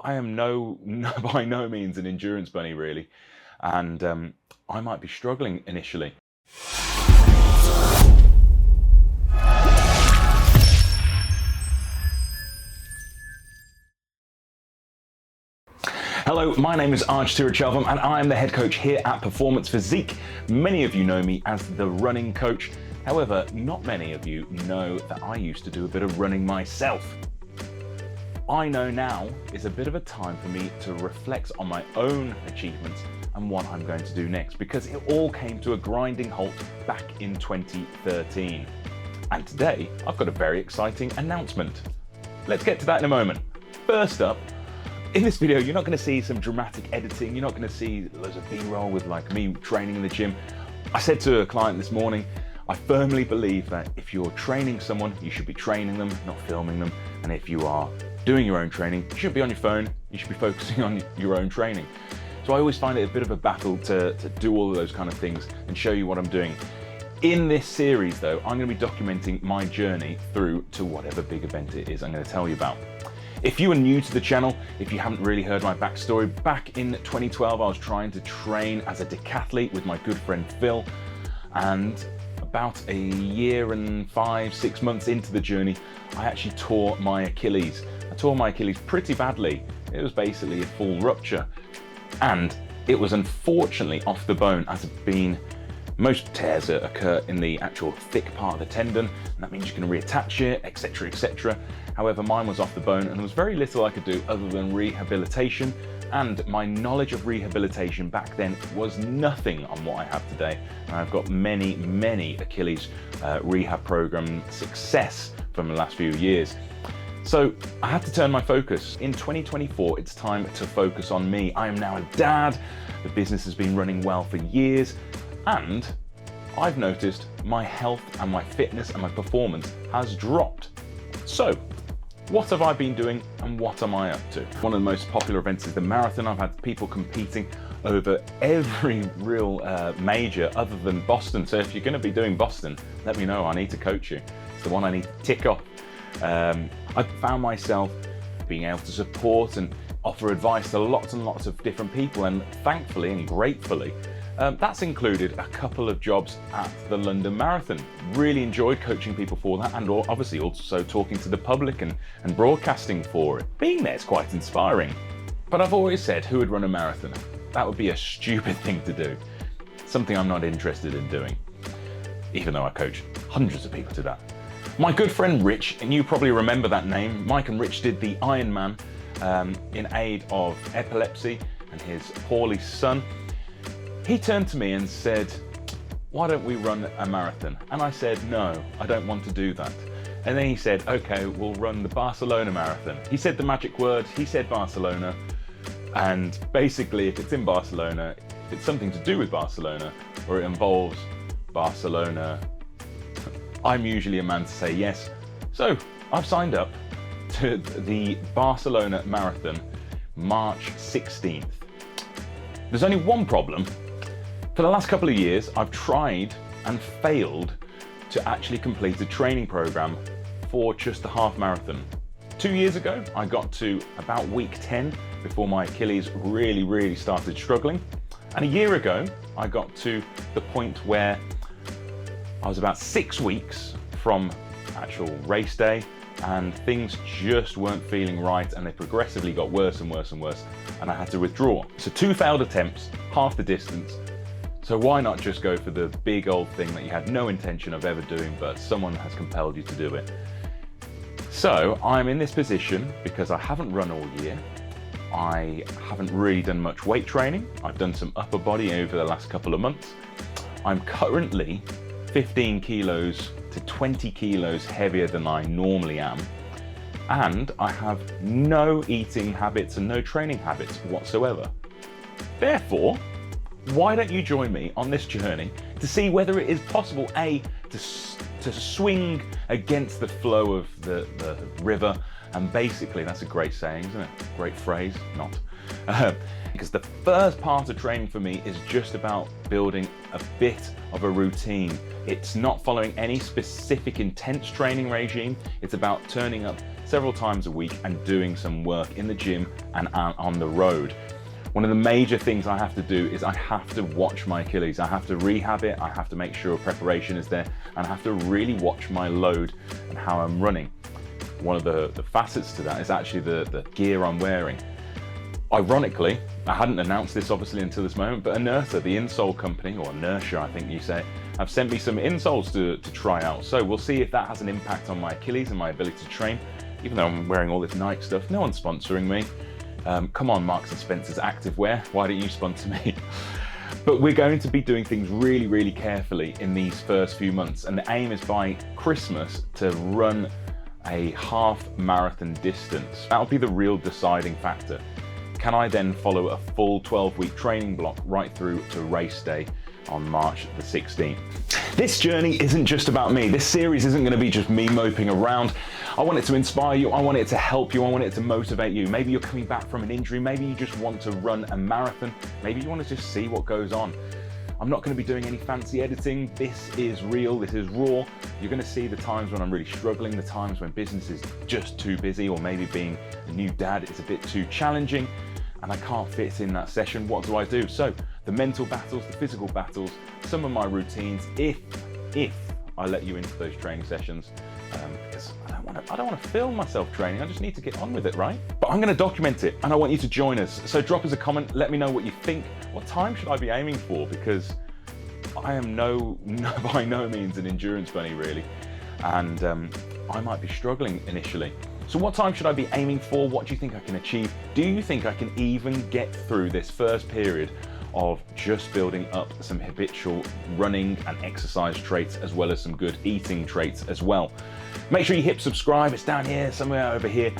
I am by no means an endurance bunny really, and I might be struggling initially. Hello, my name is Arj Tirachelvam and I am the head coach here at Performance Physique. Many of you know me as the running coach. However, not many of you know that I used to do a bit of running myself. I know now is a bit of a time for me to reflect on my own achievements and what I'm going to do next, because it all came to a grinding halt back in 2013. And today, I've got a very exciting announcement. Let's get to that in a moment. First up, in this video, you're not going to see some dramatic editing. You're not going to see loads of B-roll with like me training in the gym. I said to a client this morning, I firmly believe that if you're training someone, you should be training them, not filming them. And if you are doing your own training, you shouldn't be on your phone. You should be focusing on your own training. So I always find it a bit of a battle to do all of those kind of things and show you what I'm doing. In this series though, I'm going to be documenting my journey through to whatever big event it is I'm going to tell you about. If you are new to the channel, if you haven't really heard my backstory, back in 2012 I was trying to train as a decathlete with my good friend Phil, and about a year and 5-6 months into the journey, I actually tore my Achilles. I tore my Achilles pretty badly. It was basically a full rupture, and it was unfortunately off the bone, as it's been. Most tears occur in the actual thick part of the tendon, and that means you can reattach it, etc, etc. However, mine was off the bone and there was very little I could do other than rehabilitation, and my knowledge of rehabilitation back then was nothing on what I have today. And I've got many Achilles rehab program success from the last few years. So I had to turn my focus. In 2024, it's time to focus on me. I am now a dad, the business has been running well for years, and I've noticed my health and my fitness and my performance has dropped. So what have I been doing and what am I up to? One of the most popular events is the marathon. I've had people competing over every real major other than Boston. So if you're going to be doing Boston, let me know. I need to coach you. It's the one I need to tick off. I've found myself being able to support and offer advice to lots and lots of different people, and thankfully and gratefully, that's included a couple of jobs at the London Marathon. Really enjoyed coaching people for that, and obviously also talking to the public and broadcasting for it. Being there is quite inspiring. But I've always said, who would run a marathon? That would be a stupid thing to do. Something I'm not interested in doing, even though I coach hundreds of people to that. My good friend Rich, and you probably remember that name, Mike and Rich did the Ironman in aid of epilepsy and his poorly son. He turned to me and said, why don't we run a marathon? And I said, no, I don't want to do that. And then he said, okay, we'll run the Barcelona Marathon. He said the magic word, he said Barcelona. And basically, if it's in Barcelona, if it's something to do with Barcelona, or it involves Barcelona, I'm usually a man to say yes. So I've signed up to the Barcelona Marathon, March 16th. There's only one problem. For the last couple of years, I've tried and failed to actually complete a training program for just the half marathon. 2 years ago, I got to about week 10 before my Achilles really started struggling. And a year ago, I got to the point where I was about 6 weeks from actual race day, and things just weren't feeling right, and they progressively got worse and worse and worse, and I had to withdraw. So 2 failed attempts, half the distance. So why not just go for the big old thing that you had no intention of ever doing, but someone has compelled you to do it? So I'm in this position because I haven't run all year. I haven't really done much weight training. I've done some upper body over the last couple of months. I'm currently 15 kilos to 20 kilos heavier than I normally am. And I have no eating habits and no training habits whatsoever. Therefore, why don't you join me on this journey to see whether it is possible, A, to swing against the flow of the river And basically, that's a great saying, isn't it? Great phrase, not. Because the first part of training for me is just about building a bit of a routine. It's not following any specific intense training regime. It's about turning up several times a week and doing some work in the gym and on the road. One of the major things I have to do is I have to watch my Achilles. I have to rehab it. I have to make sure preparation is there, and I have to really watch my load and how I'm running. One of the facets to that is actually the gear I'm wearing. Ironically, I hadn't announced this obviously until this moment, but Inertia, the insole company, or Inertia I think you say, have sent me some insoles to try out. So we'll see if that has an impact on my Achilles and my ability to train. Even though I'm wearing all this Nike stuff, no one's sponsoring me. Come on, Marks and Spencer's Activewear, why don't you sponsor me? But we're going to be doing things really, really carefully in these first few months. And the aim is by Christmas to run a half marathon distance. That'll be the real deciding factor. Can I then follow a full 12-week training block right through to race day on March the 16th? This journey isn't just about me. This series isn't going to be just me moping around. I want it to inspire you. I want it to help you. I want it to motivate you. Maybe you're coming back from an injury. Maybe you just want to run a marathon. Maybe you want to just see what goes on. I'm not going to be doing any fancy editing. This is real, this is raw. You're going to see the times when I'm really struggling, the times when business is just too busy, or maybe being a new dad is a bit too challenging and I can't fit in that session. What do I do? So the mental battles, the physical battles, some of my routines, if I let you into those training sessions, because I don't want to film myself training. I just need to get on with it, right? But I'm going to document it, and I want you to join us. So drop us a comment. Let me know what you think. What time should I be aiming for? Because I am by no means an endurance bunny, really, and I might be struggling initially. So what time should I be aiming for? What do you think I can achieve? Do you think I can even get through this first period of just building up some habitual running and exercise traits, as well as some good eating traits as well? Make sure you hit subscribe. It's down here, somewhere over here.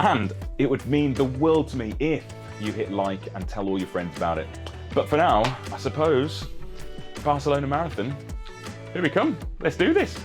And it would mean the world to me if you hit like and tell all your friends about it. But for now, I suppose, Barcelona Marathon, here we come. Let's do this.